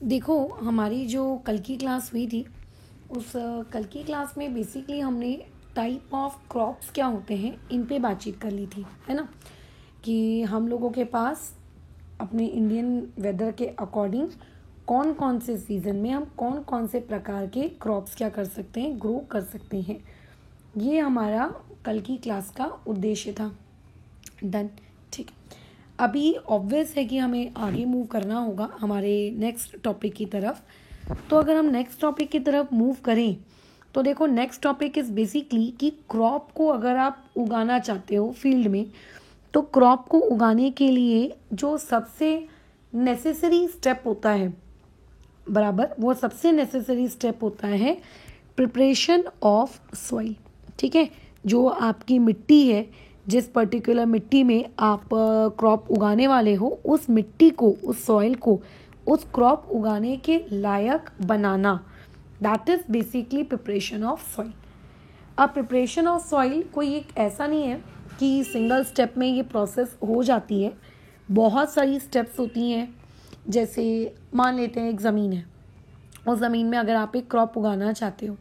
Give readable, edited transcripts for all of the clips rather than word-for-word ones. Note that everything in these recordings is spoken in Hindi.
देखो, हमारी जो कल की क्लास हुई थी उस कल की क्लास में बेसिकली हमने टाइप ऑफ क्रॉप्स क्या होते हैं इन पे बातचीत कर ली थी, है ना। कि हम लोगों के पास अपने इंडियन वेदर के अकॉर्डिंग कौन कौन से सीज़न में हम कौन कौन से प्रकार के क्रॉप्स क्या कर सकते हैं, ग्रो कर सकते हैं। ये हमारा कल की क्लास का उद्देश्य था। डन। ठीक है। अभी ऑब्वियस है कि हमें आगे मूव करना होगा हमारे नेक्स्ट टॉपिक की तरफ। तो अगर हम नेक्स्ट टॉपिक की तरफ मूव करें तो देखो, नेक्स्ट टॉपिक इज़ बेसिकली कि क्रॉप को अगर आप उगाना चाहते हो फील्ड में, तो क्रॉप को उगाने के लिए जो सबसे नेसेसरी स्टेप होता है, बराबर, वो सबसे नेसेसरी स्टेप होता है प्रिपरेशन ऑफ सॉइल। ठीक है। जो आपकी मिट्टी है, जिस पर्टिकुलर मिट्टी में आप क्रॉप उगाने वाले हो, उस मिट्टी को, उस सॉइल को उस क्रॉप उगाने के लायक बनाना, that is basically preparation of soil. अब प्रिपरेशन ऑफ सॉइल कोई एक ऐसा नहीं है कि सिंगल स्टेप में ये प्रोसेस हो जाती है। बहुत सारी स्टेप्स होती हैं। जैसे मान लेते हैं एक ज़मीन है, उस ज़मीन में अगर आप एक क्रॉप उगाना चाहते हो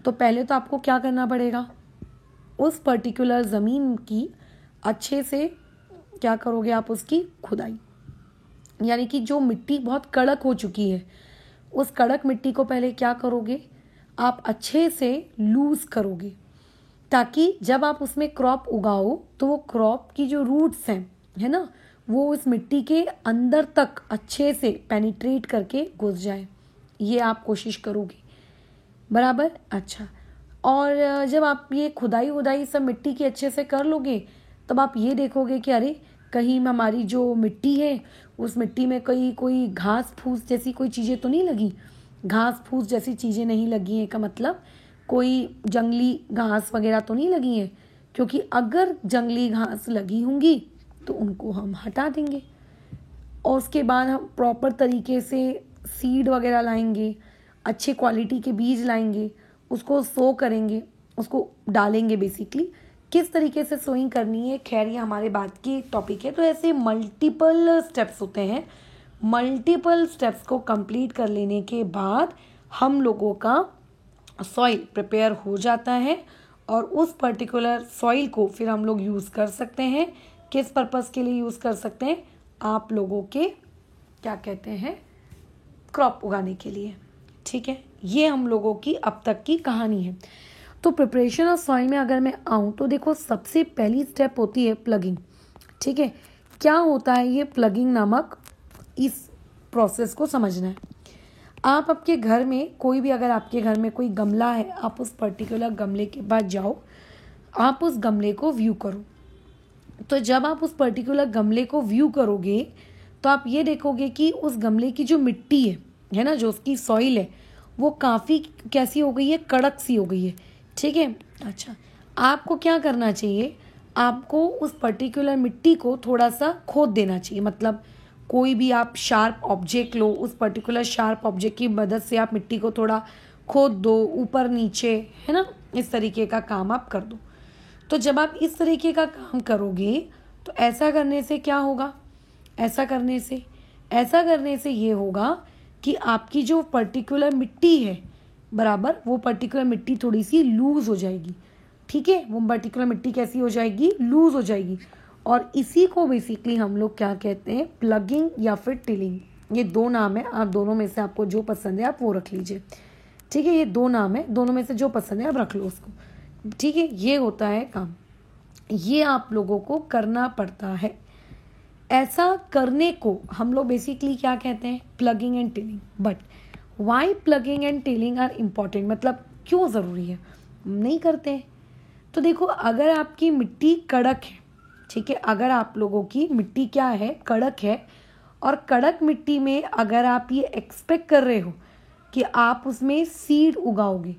तो पहले तो आपको क्या करना पड़ेगा, उस पर्टिकुलर ज़मीन की अच्छे से क्या करोगे आप, उसकी खुदाई, यानी कि जो मिट्टी बहुत कड़क हो चुकी है उस कड़क मिट्टी को पहले क्या करोगे, आप अच्छे से लूज़ करोगे, ताकि जब आप उसमें क्रॉप उगाओ तो वो क्रॉप की जो रूट्स हैं, है ना, वो उस मिट्टी के अंदर तक अच्छे से पेनिट्रेट करके घुस जाए। ये आप कोशिश करोगे, बराबर। अच्छा, और जब आप ये खुदाई वुदाई सब मिट्टी की अच्छे से कर लोगे, तब आप ये देखोगे कि अरे कहीं हमारी जो मिट्टी है उस मिट्टी में कोई घास फूस जैसी कोई चीज़ें तो नहीं लगी। घास फूस जैसी चीज़ें नहीं लगी हैं का मतलब कोई जंगली घास वगैरह तो नहीं लगी हैं, क्योंकि अगर जंगली घास लगी होंगी तो उनको हम हटा देंगे और उसके बाद हम प्रॉपर तरीके से सीड वगैरह लाएंगे, अच्छे क्वालिटी के बीज लाएंगे, उसको सो करेंगे, उसको डालेंगे। बेसिकली किस तरीके से सोइंग करनी है, खैर ये हमारे बात की टॉपिक है। तो ऐसे मल्टीपल स्टेप्स होते हैं। मल्टीपल स्टेप्स को कंप्लीट कर लेने के बाद हम लोगों का सॉइल प्रिपेयर हो जाता है और उस पर्टिकुलर सॉइल को फिर हम लोग यूज़ कर सकते हैं। किस पर्पज़ के लिए यूज़ कर सकते हैं, आप लोगों के क्या कहते हैं, क्रॉप उगाने के लिए। ठीक है, ये हम लोगों की अब तक की कहानी है। तो प्रिपरेशन ऑफ सॉइल में अगर मैं आऊँ तो देखो, सबसे पहली स्टेप होती है प्लगिंग। ठीक है, क्या होता है ये प्लगिंग नामक, इस प्रोसेस को समझना है। आप आपके घर में कोई भी, अगर आपके घर में कोई गमला है, आप उस पर्टिकुलर गमले के पास जाओ, आप उस गमले को व्यू करो। तो जब आप उस पर्टिकुलर गमले को व्यू करोगे तो आप ये देखोगे कि उस गमले की जो मिट्टी है ना, जो उसकी सॉइल है, वो काफ़ी कैसी हो गई है, कड़क सी हो गई है। ठीक है। अच्छा, आपको क्या करना चाहिए, आपको उस पर्टिकुलर मिट्टी को थोड़ा सा खोद देना चाहिए। मतलब कोई भी आप शार्प ऑब्जेक्ट लो, उस पर्टिकुलर शार्प ऑब्जेक्ट की मदद से आप मिट्टी को थोड़ा खोद दो, ऊपर नीचे, है ना, इस तरीके का काम आप कर दो। तो जब आप इस तरीके का काम करोगे तो ऐसा करने से क्या होगा, ऐसा करने से ये होगा कि आपकी जो पर्टिकुलर मिट्टी है, बराबर, वो पर्टिकुलर मिट्टी थोड़ी सी लूज़ हो जाएगी। ठीक है, वो पर्टिकुलर मिट्टी कैसी हो जाएगी, लूज़ हो जाएगी। और इसी को बेसिकली हम लोग क्या कहते हैं, प्लगिंग या फिर टिलिंग। ये दो नाम है, आप दोनों में से आपको जो पसंद है आप वो रख लीजिए। ठीक है, ये दो नाम है, दोनों में से जो पसंद है आप रख लो उसको। ठीक है, ये होता है काम, ये आप लोगों को करना पड़ता है। ऐसा करने को हम लोग बेसिकली क्या कहते हैं, ploughing and tilling. But why ploughing and tilling are important, मतलब क्यों ज़रूरी है, नहीं करते हैं। तो देखो, अगर आपकी मिट्टी कड़क है, ठीक है, अगर आप लोगों की मिट्टी क्या है, कड़क है, और कड़क मिट्टी में अगर आप ये एक्सपेक्ट कर रहे हो कि आप उसमें सीड उगाओगे,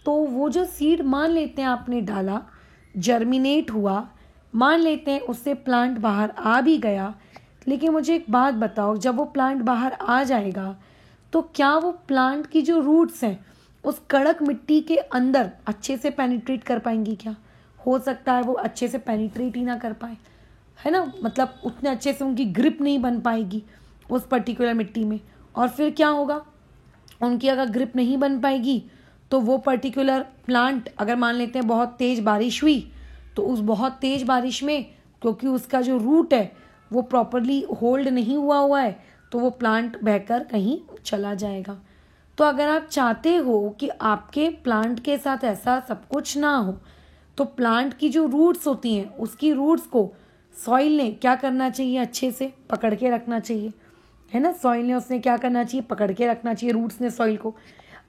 तो वो जो सीड मान लेते हैं आपने डाला, जर्मिनेट हुआ, मान लेते हैं उससे प्लांट बाहर आ भी गया, लेकिन मुझे एक बात बताओ, जब वो प्लांट बाहर आ जाएगा तो क्या वो प्लांट की जो रूट्स हैं उस कड़क मिट्टी के अंदर अच्छे से पेनिट्रेट कर पाएंगी क्या? हो सकता है वो अच्छे से पेनिट्रेट ही ना कर पाए, है ना, मतलब उतने अच्छे से उनकी ग्रिप नहीं बन पाएगी उस पर्टिकुलर मिट्टी में। और फिर क्या होगा, उनकी अगर ग्रिप नहीं बन पाएगी तो वो पर्टिकुलर प्लांट, अगर मान लेते हैं बहुत तेज़ बारिश हुई तो उस बहुत तेज़ बारिश में क्योंकि उसका जो रूट है वो प्रॉपरली होल्ड नहीं हुआ है तो वो प्लांट बहकर कहीं चला जाएगा। तो अगर आप चाहते हो कि आपके प्लांट के साथ ऐसा सब कुछ ना हो तो प्लांट की जो रूट्स होती हैं उसकी रूट्स को सॉइल ने क्या करना चाहिए, अच्छे से पकड़ के रखना चाहिए, है ना। सॉइल ने उसने क्या करना चाहिए, पकड़ के रखना चाहिए रूट्स ने सॉइल को।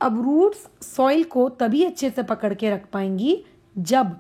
अब रूट्स सॉइल को तभी अच्छे से पकड़ के रख पाएंगी जब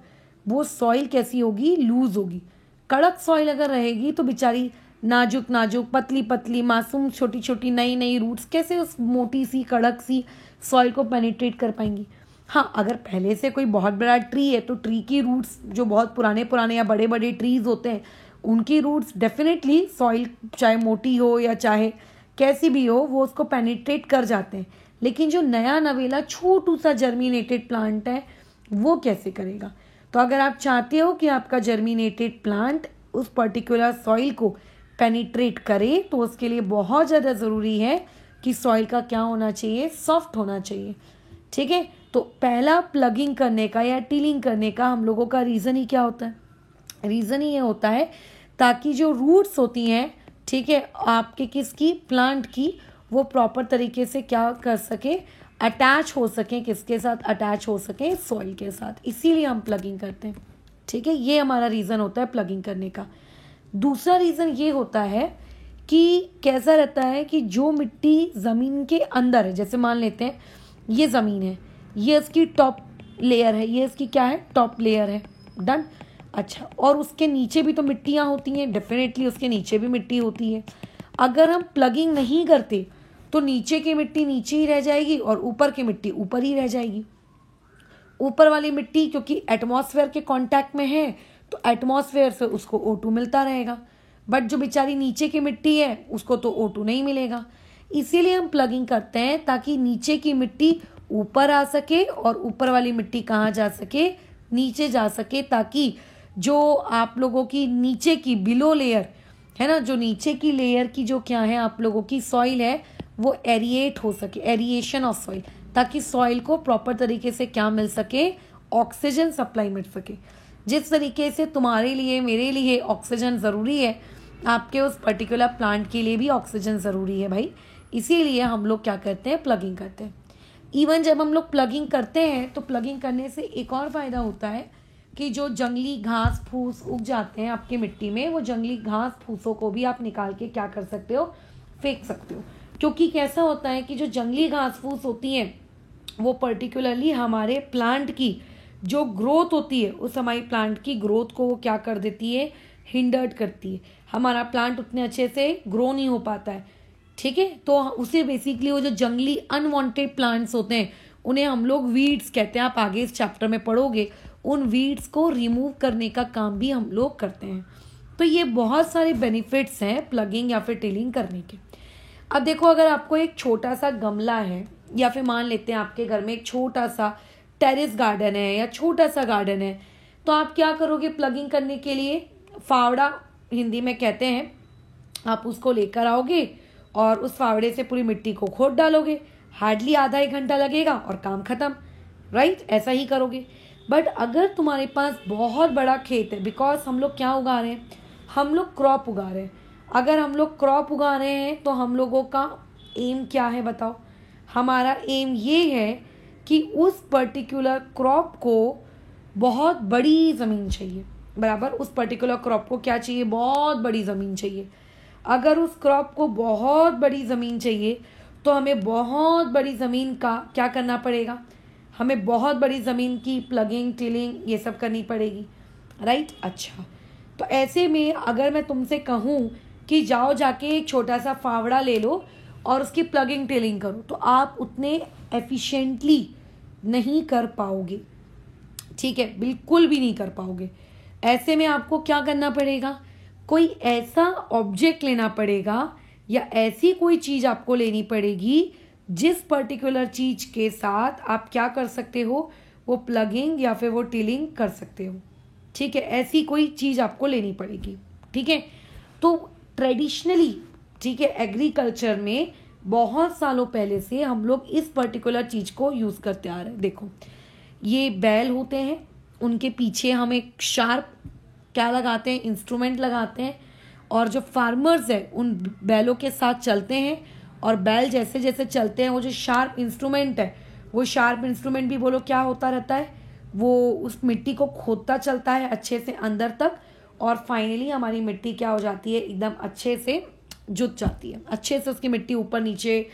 वो सॉइल कैसी होगी, लूज होगी। कड़क सॉइल अगर रहेगी तो बेचारी नाजुक नाजुक पतली पतली मासूम छोटी छोटी नई नई रूट्स कैसे उस मोटी सी कड़क सी सॉइल को पेनिट्रेट कर पाएंगी। हाँ, अगर पहले से कोई बहुत बड़ा ट्री है तो ट्री की रूट्स जो बहुत पुराने पुराने या बड़े बड़े ट्रीज होते हैं उनकी रूट्स डेफिनेटली सॉइल चाहे मोटी हो या चाहे कैसी भी हो वो उसको पेनिट्रेट कर जाते हैं। लेकिन जो नया नवेला छोटू सा जर्मिनेटेड प्लांट है वो कैसे करेगा। तो अगर आप चाहते हो कि आपका जर्मिनेटेड प्लांट उस पर्टिकुलर सॉइल को पेनिट्रेट करे तो उसके लिए बहुत ज़्यादा ज़रूरी है कि सॉइल का क्या होना चाहिए, सॉफ्ट होना चाहिए। ठीक है, तो पहला प्लगिंग करने का या टिलिंग करने का हम लोगों का रीज़न ही क्या होता है, रीज़न ही ये होता है ताकि जो रूट्स होती हैं, ठीक है, आपके किसकी, प्लांट की, वो प्रॉपर तरीके से क्या कर सके, अटैच हो सकें, किसके साथ अटैच हो सकें, सॉइल के साथ। इसीलिए हम प्लगिंग करते हैं। ठीक है, ये हमारा रीज़न होता है प्लगिंग करने का। दूसरा रीज़न ये होता है कि कैसा रहता है कि जो मिट्टी ज़मीन के अंदर है, जैसे मान लेते हैं ये ज़मीन है, ये इसकी टॉप लेयर है, ये इसकी क्या है, टॉप लेयर है, डन। अच्छा, और उसके नीचे भी तो मिट्टियाँ होती हैं, डेफिनेटली उसके नीचे भी मिट्टी होती है। अगर हम प्लगिंग नहीं करते तो नीचे की मिट्टी नीचे ही रह जाएगी और ऊपर की मिट्टी ऊपर ही रह जाएगी। ऊपर वाली मिट्टी क्योंकि एटमॉस्फेयर के कांटेक्ट में है तो एटमॉस्फेयर से उसको O2 मिलता रहेगा, बट जो बेचारी नीचे की मिट्टी है उसको तो O2 नहीं मिलेगा। इसीलिए हम प्लगिंग करते हैं ताकि नीचे की मिट्टी ऊपर आ सके और ऊपर वाली मिट्टी कहाँ जा सके, नीचे जा सके, ताकि जो आप लोगों की नीचे की बिलो लेयर है ना, जो नीचे की लेयर की जो क्या है आप लोगों की सॉइल है वो एरिएट हो सके, एरिएशन ऑफ सॉइल, ताकि सॉइल को प्रॉपर तरीके से क्या मिल सके, ऑक्सीजन सप्लाई मिल सके। जिस तरीके से तुम्हारे लिए मेरे लिए ऑक्सीजन ज़रूरी है, आपके उस पर्टिकुलर प्लांट के लिए भी ऑक्सीजन ज़रूरी है भाई। इसीलिए हम लोग क्या करते हैं, प्लगिंग करते हैं। इवन जब हम लोग प्लगिंग करते हैं तो प्लगिंग करने से एक और फ़ायदा होता है कि जो जंगली घास फूस उग जाते हैं आपकी मिट्टी में, वो जंगली घास फूसों को भी आप निकाल के क्या कर सकते हो, फेंक सकते हो। क्योंकि कैसा होता है कि जो जंगली घास फूस होती हैं वो पर्टिकुलरली हमारे प्लांट की जो ग्रोथ होती है, उस हमारी प्लांट की ग्रोथ को वो क्या कर देती है, हिंडर्ड करती है। हमारा प्लांट उतने अच्छे से ग्रो नहीं हो पाता है। ठीक है, तो उसे बेसिकली वो जो जंगली अनवांटेड प्लांट्स होते हैं उन्हें हम लोग वीड्स कहते हैं। आप आगे इस चैप्टर में पढ़ोगे, उन वीड्स को रिमूव करने का काम भी हम लोग करते हैं। तो ये बहुत सारे बेनिफिट्स हैं प्लगिंग या फिर टिलिंग करने के। अब देखो, अगर आपको एक छोटा सा गमला है या फिर मान लेते हैं आपके घर में एक छोटा सा टेरेस गार्डन है या छोटा सा गार्डन है, तो आप क्या करोगे प्लगिंग करने के लिए, फावड़ा हिंदी में कहते हैं, आप उसको लेकर आओगे और उस फावड़े से पूरी मिट्टी को खोद डालोगे। हार्डली आधा एक घंटा लगेगा और काम खत्म, राइट। ऐसा ही करोगे। बट अगर तुम्हारे पास बहुत बड़ा खेत है, बिकॉज हम लोग क्या उगा रहे हैं, हम लोग क्रॉप उगा रहे हैं। अगर हम लोग क्रॉप उगा रहे हैं तो हम लोगों का एम क्या है बताओ, हमारा एम ये है कि उस पर्टिकुलर क्रॉप को बहुत बड़ी ज़मीन चाहिए, बराबर। उस पर्टिकुलर क्रॉप को क्या चाहिए, बहुत बड़ी ज़मीन चाहिए। अगर उस क्रॉप को बहुत बड़ी ज़मीन चाहिए तो हमें बहुत बड़ी ज़मीन का क्या करना पड़ेगा, हमें बहुत बड़ी ज़मीन की प्लगिंग टिलिंग ये सब करनी पड़ेगी, राइट। अच्छा, तो ऐसे में अगर मैं तुमसे कहूँ कि जाओ जाके एक छोटा सा फावड़ा ले लो और उसकी प्लगिंग टिलिंग करो, तो आप उतने एफिशिएंटली नहीं कर पाओगे। ठीक है, बिल्कुल भी नहीं कर पाओगे। ऐसे में आपको क्या करना पड़ेगा, कोई ऐसा ऑब्जेक्ट लेना पड़ेगा या ऐसी कोई चीज़ आपको लेनी पड़ेगी जिस पर्टिकुलर चीज़ के साथ आप क्या कर सकते हो, वो प्लगिंग या फिर वो टिलिंग कर सकते हो। ठीक है, ऐसी कोई चीज़ आपको लेनी पड़ेगी। ठीक है, तो ट्रेडिशनली, ठीक है, एग्रीकल्चर में बहुत सालों पहले से हम लोग इस पर्टिकुलर चीज को यूज करते आ रहे हैं। देखो, ये बैल होते हैं, उनके पीछे हम एक शार्प क्या लगाते हैं, इंस्ट्रूमेंट लगाते हैं, और जो फार्मर्स है उन बैलों के साथ चलते हैं, और बैल जैसे जैसे चलते हैं वो जो शार्प इंस्ट्रूमेंट है, वो शार्प इंस्ट्रूमेंट भी बोलो क्या होता रहता है, वो उस मिट्टी को खोदता चलता है अच्छे से अंदर तक, और फाइनली हमारी मिट्टी क्या हो जाती है, एकदम अच्छे से जुत जाती है, अच्छे से उसकी मिट्टी ऊपर नीचे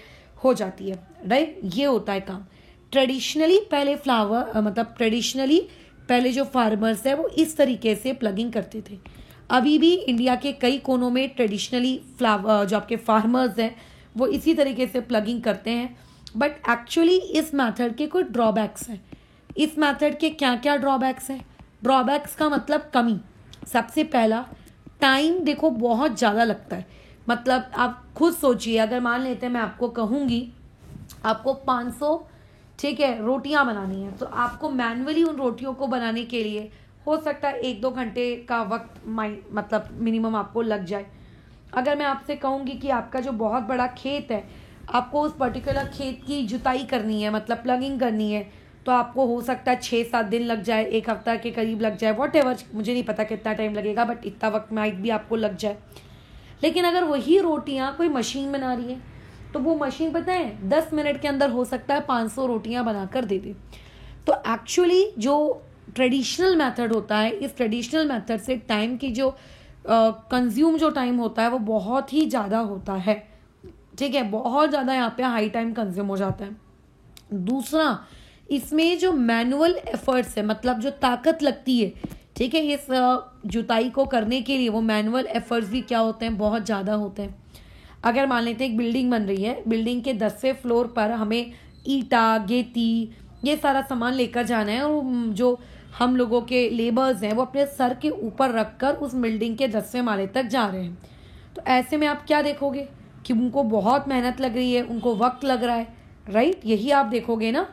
हो जाती है, राइट। ये होता है काम। ट्रेडिशनली पहले ट्रेडिशनली पहले जो फार्मर्स है वो इस तरीके से प्लगिंग करते थे। अभी भी इंडिया के कई कोनों में ट्रेडिशनली जो आपके फार्मर्स हैं वो इसी तरीके से प्लगिंग करते हैं। बट एक्चुअली इस मेथड के कुछ ड्रॉबैक्स हैं। इस मेथड के क्या क्या ड्रॉबैक्स हैं? ड्रॉबैक्स का मतलब कमी। सबसे पहला, टाइम देखो बहुत ज़्यादा लगता है। मतलब आप खुद सोचिए, अगर मान लेते हैं मैं आपको कहूँगी आपको 500 ठीक है रोटियां बनानी है, तो आपको मैनुअली उन रोटियों को बनाने के लिए हो सकता है 1-2 घंटे का वक्त मतलब मिनिमम आपको लग जाए। अगर मैं आपसे कहूँगी कि आपका जो बहुत बड़ा खेत है, आपको उस पर्टिकुलर खेत की जुताई करनी है, मतलब प्लगिंग करनी है, तो आपको हो सकता है 6-7 दिन लग जाए, 1 हफ्ता के करीब लग जाए, वॉट मुझे नहीं पता कितना टाइम लगेगा, बट इतना वक्त माइट भी आपको लग जाए। लेकिन अगर वही रोटियां कोई मशीन बना रही है, तो वो मशीन पता है 10 मिनट के अंदर हो सकता है 500 रोटियां बनाकर दे दे। तो एक्चुअली जो ट्रेडिशनल मेथड होता है, इस ट्रेडिशनल मेथड से टाइम की जो कंज्यूम जो टाइम होता है वो बहुत ही ज़्यादा होता है, ठीक है, बहुत ज़्यादा यहाँ पे हाई टाइम कंज्यूम हो जाता है। दूसरा, इसमें जो मैनुअल एफर्ट्स है, मतलब जो ताकत लगती है, ठीक है, इस जुताई को करने के लिए, वो मैनुअल एफर्ट्स भी क्या होते हैं, बहुत ज़्यादा होते हैं। अगर मान लेते हैं एक बिल्डिंग बन रही है, बिल्डिंग के 10वें फ्लोर पर हमें ईटा, गेती, ये सारा सामान लेकर जाना है, और जो हम लोगों के लेबर्स हैं वो अपने सर के ऊपर रखकर उस बिल्डिंग के 10वें माले तक जा रहे हैं। तो ऐसे में आप क्या देखोगे कि उनको बहुत मेहनत लग रही है, उनको वक्त लग रहा है, राइट, यही आप देखोगे ना।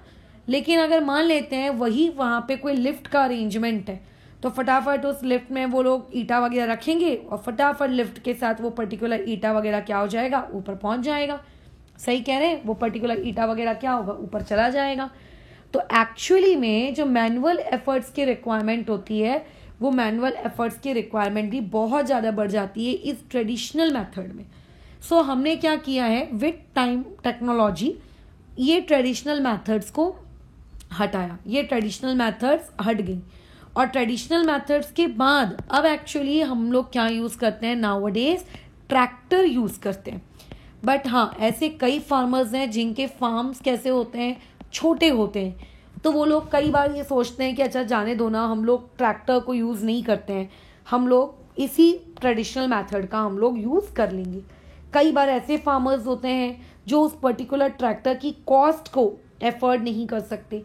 लेकिन अगर मान लेते हैं वही वहाँ पे कोई लिफ्ट का अरेंजमेंट है, तो फटाफट उस लिफ्ट में वो लोग ईटा वगैरह रखेंगे, और फटाफट लिफ्ट के साथ वो पर्टिकुलर ईटा वगैरह क्या हो जाएगा, ऊपर पहुंच जाएगा। सही कह रहे हैं, वो पर्टिकुलर ईटा वगैरह क्या होगा, ऊपर चला जाएगा। तो एक्चुअली में जो मैनुअल एफर्ट्स की रिक्वायरमेंट होती है, वो मैनुअल एफर्ट्स की रिक्वायरमेंट भी बहुत ज़्यादा बढ़ जाती है इस ट्रेडिशनल मेथड में। सो हमने क्या किया है, विद टाइम टेक्नोलॉजी ये ट्रेडिशनल मेथड्स को हटाया, ये ट्रेडिशनल मेथड्स हट गई। और ट्रेडिशनल मेथड्स के बाद अब एक्चुअली हम लोग क्या यूज़ करते हैं, नाउअडेज ट्रैक्टर यूज़ करते हैं। बट हाँ, ऐसे कई फार्मर्स हैं जिनके फार्म्स कैसे होते हैं, छोटे होते हैं, तो वो लोग कई बार ये सोचते हैं कि अच्छा जाने दो ना, हम लोग ट्रैक्टर को यूज़ नहीं करते हैं, हम लोग इसी ट्रेडिशनल मेथड का हम लोग यूज़ कर लेंगे। कई बार ऐसे फार्मर्स होते हैं जो उस पर्टिकुलर ट्रैक्टर की कॉस्ट को एफोर्ड नहीं कर सकते,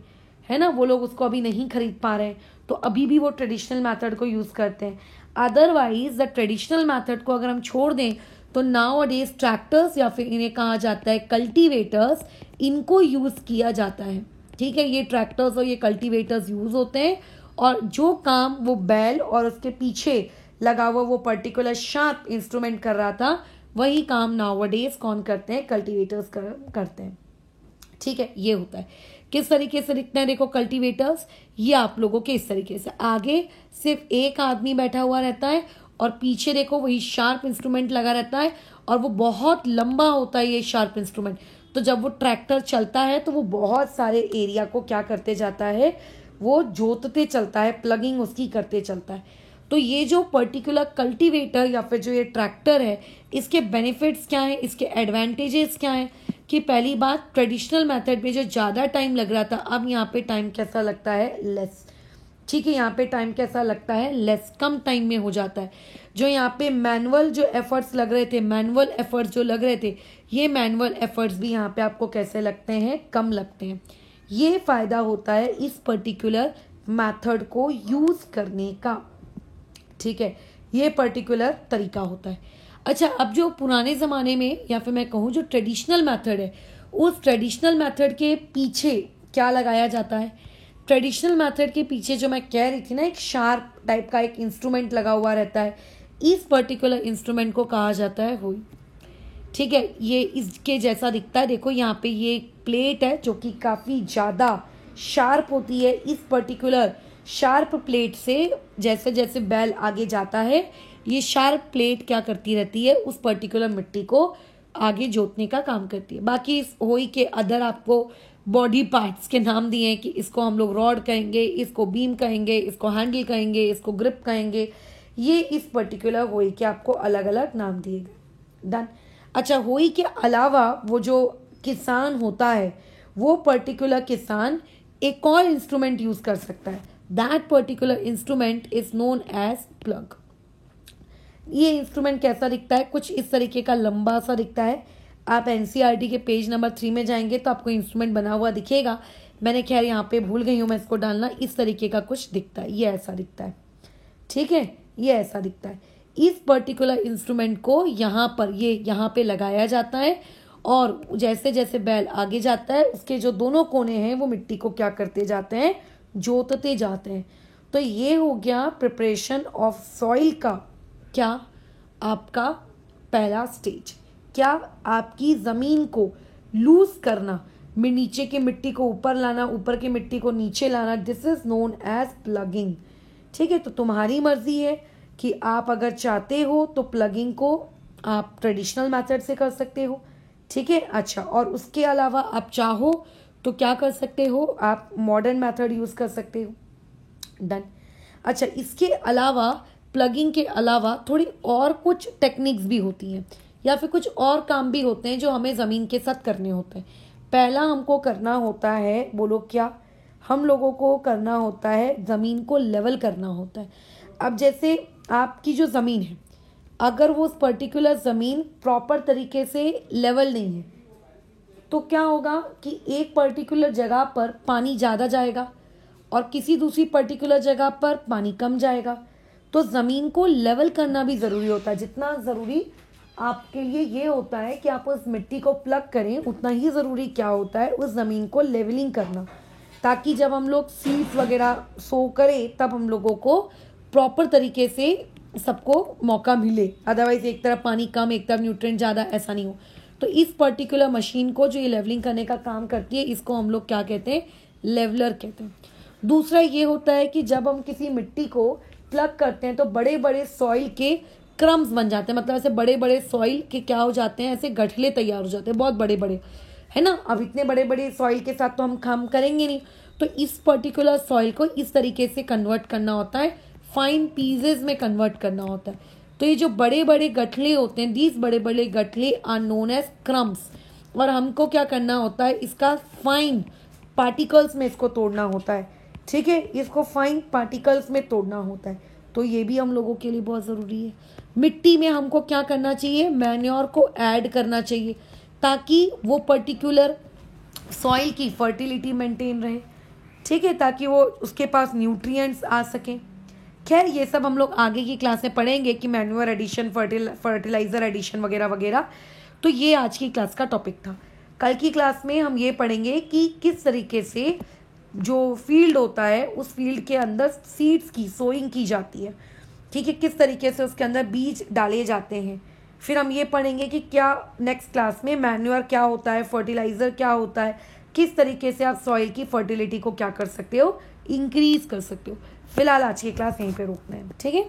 है ना, वो लोग उसको अभी नहीं खरीद पा रहे हैं, तो अभी भी वो ट्रेडिशनल मेथड को यूज़ करते हैं। अदरवाइज द ट्रेडिशनल मेथड को अगर हम छोड़ दें, तो नाउ-अ-डेज ट्रैक्टर्स या फिर इन्हें कहा जाता है कल्टीवेटर्स, इनको यूज़ किया जाता है, ठीक है। ये ट्रैक्टर्स और ये कल्टीवेटर्स यूज़ होते हैं, और जो काम वो बैल और उसके पीछे लगा हुआ वो पर्टिकुलर शार्प इंस्ट्रूमेंट कर रहा था, वही काम नाउ-अ-डेज कौन करते हैं, कल्टीवेटर्स करते हैं, ठीक है। ये होता है। किस तरीके से दिखते हैं, देखो कल्टीवेटर्स, ये आप लोगों के इस तरीके से, आगे सिर्फ एक आदमी बैठा हुआ रहता है, और पीछे देखो वही शार्प इंस्ट्रूमेंट लगा रहता है, और वो बहुत लंबा होता है ये शार्प इंस्ट्रूमेंट। तो जब वो ट्रैक्टर चलता है तो वो बहुत सारे एरिया को क्या करते जाता है, वो जोतते चलता है, प्लगिंग उसकी करते चलता है। तो ये जो पर्टिकुलर कल्टीवेटर या फिर जो ये ट्रैक्टर है, इसके बेनिफिट्स क्या हैं, इसके एडवांटेजेस क्या हैं, कि पहली बात, ट्रेडिशनल मेथड में जो ज़्यादा टाइम लग रहा था, अब यहाँ पे टाइम कैसा लगता है, लेस, ठीक है, यहाँ पे टाइम कैसा लगता है, लेस, कम टाइम में हो जाता है। जो यहाँ पे मैनुअल जो एफर्ट्स लग रहे थे, मैनुअल एफर्ट्स जो लग रहे थे, ये मैनुअल एफर्ट्स भी यहाँ पे आपको कैसे लगते हैं, कम लगते हैं। ये फ़ायदा होता है इस पर्टिकुलर मेथड को यूज़ करने का, ठीक है, ये पर्टिकुलर तरीका होता है। अच्छा, अब जो पुराने ज़माने में या फिर मैं कहूँ जो ट्रेडिशनल मेथड है, उस ट्रेडिशनल मेथड के पीछे क्या लगाया जाता है, ट्रेडिशनल मेथड के पीछे जो मैं कह रही थी ना, एक शार्प टाइप का एक इंस्ट्रूमेंट लगा हुआ रहता है, इस पर्टिकुलर इंस्ट्रूमेंट को कहा जाता है हुई। ठीक है, ये इसके जैसा दिखता है। देखो यहाँ पे ये प्लेट है जो कि काफ़ी ज़्यादा शार्प होती है। इस पर्टिकुलर शार्प प्लेट से जैसे जैसे बैल आगे जाता है, ये शार्प प्लेट क्या करती रहती है, उस पर्टिकुलर मिट्टी को आगे जोतने का काम करती है। बाकी इस होई के अदर आपको बॉडी पार्ट्स के नाम दिए हैं कि इसको हम लोग रॉड कहेंगे, इसको बीम कहेंगे, इसको हैंडल कहेंगे, इसको ग्रिप कहेंगे। ये इस पर्टिकुलर होई के आपको अलग अलग नाम दिए गए। डन। अच्छा, होई के अलावा वो जो किसान होता है, वो पर्टिकुलर किसान एक और इंस्ट्रूमेंट यूज कर सकता है। That particular instrument is known as plough. ये इंस्ट्रूमेंट कैसा दिखता है, कुछ इस तरीके का लंबा सा दिखता है। आप एनसीईआरटी के पेज नंबर 3 में जाएंगे तो आपको इंस्ट्रूमेंट बना हुआ दिखेगा। मैंने खैर यहाँ पे भूल गई हूँ मैं इसको डालना। इस तरीके का कुछ दिखता है, ये ऐसा दिखता है। ठीक है, ये ऐसा दिखता है। इस पर्टिकुलर इंस्ट्रूमेंट को यहाँ पर यहाँ पे लगाया जाता है और जैसे जैसे बैल आगे जाता है उसके जो दोनों कोने हैं वो मिट्टी को क्या करते जाते हैं, जोतते जाते हैं। तो ये हो गया प्रिपरेशन ऑफ सॉइल का क्या आपका पहला स्टेज। क्या आपकी ज़मीन को लूज करना, नीचे की मिट्टी को ऊपर लाना, ऊपर की मिट्टी को नीचे लाना, this is known as ploughing. ठीक है, तो तुम्हारी मर्जी है कि आप अगर चाहते हो तो प्लगिंग को आप ट्रेडिशनल मेथड से कर सकते हो। ठीक है, अच्छा, और उसके अलावा आप चाहो तो क्या कर सकते हो, आप मॉडर्न मेथड यूज़ कर सकते हो। डन। अच्छा, इसके अलावा प्लगिंग के अलावा थोड़ी और कुछ टेक्निक्स भी होती हैं या फिर कुछ और काम भी होते हैं जो हमें ज़मीन के साथ करने होते हैं। पहला हमको करना होता है, बोलो क्या, हम लोगों को करना होता है ज़मीन को लेवल करना होता है। अब जैसे आपकी जो ज़मीन है, अगर वो उस पर्टिकुलर ज़मीन प्रॉपर तरीके से लेवल नहीं है तो क्या होगा कि एक पर्टिकुलर जगह पर पानी ज़्यादा जाएगा और किसी दूसरी पर्टिकुलर जगह पर पानी कम जाएगा। तो ज़मीन को लेवल करना भी ज़रूरी होता है। जितना ज़रूरी आपके लिए ये होता है कि आप उस मिट्टी को प्लग करें, उतना ही ज़रूरी क्या होता है उस ज़मीन को लेवलिंग करना, ताकि जब हम लोग सीड्स वगैरह सो करें तब हम लोगों को प्रॉपर तरीके से सबको मौका मिले। अदरवाइज एक तरफ पानी कम, एक तरफ न्यूट्रिएंट ज़्यादा, ऐसा नहीं हो। तो इस पर्टिकुलर मशीन को जो ये लेवलिंग करने का काम करती है, इसको हम लोग क्या कहते हैं, लेवलर कहते हैं। दूसरा ये होता है कि जब हम किसी मिट्टी को प्लग करते हैं तो बड़े बड़े सॉइल के क्रम्स बन जाते हैं, मतलब ऐसे बड़े बड़े सॉइल के क्या हो जाते हैं, ऐसे गठले तैयार हो जाते हैं, बहुत बड़े बड़े, है ना। अब इतने बड़े बड़े सॉइल के साथ तो हम काम करेंगे नहीं, तो इस पर्टिकुलर सॉइल को इस तरीके से कन्वर्ट करना होता है, फाइन पीसेस में कन्वर्ट करना होता है। तो ये जो बड़े बड़े गठले होते हैं, दीज बड़े बड़े गठले आर नोन एज क्रम्स, और हमको क्या करना होता है, इसका फाइन पार्टिकल्स में इसको तोड़ना होता है। ठीक है, इसको फाइन पार्टिकल्स में तोड़ना होता है। तो ये भी हम लोगों के लिए बहुत ज़रूरी है। मिट्टी में हमको क्या करना चाहिए, मैन्योर को ऐड करना चाहिए ताकि वो पर्टिकुलर सॉइल की फर्टिलिटी मेंटेन रहे। ठीक है, ताकि वो उसके पास न्यूट्रिएंट्स आ सकें। खैर, ये सब हम लोग आगे की क्लास में पढ़ेंगे कि मैन्योर एडिशन, फर्टिलाइजर एडिशन वगैरह वगैरह। तो ये आज की क्लास का टॉपिक था। कल की क्लास में हम ये पढ़ेंगे कि किस तरीके से जो फील्ड होता है उस फील्ड के अंदर सीड्स की सोइंग की जाती है। ठीक है, किस तरीके से उसके अंदर बीज डाले जाते हैं। फिर हम ये पढ़ेंगे कि क्या नेक्स्ट क्लास में मैन्योर क्या होता है, फर्टिलाइज़र क्या होता है, किस तरीके से आप सॉइल की फर्टिलिटी को क्या कर सकते हो, इंक्रीज कर सकते हो। फिलहाल आज की क्लास यहीं पे रोकते हैं। ठीक है।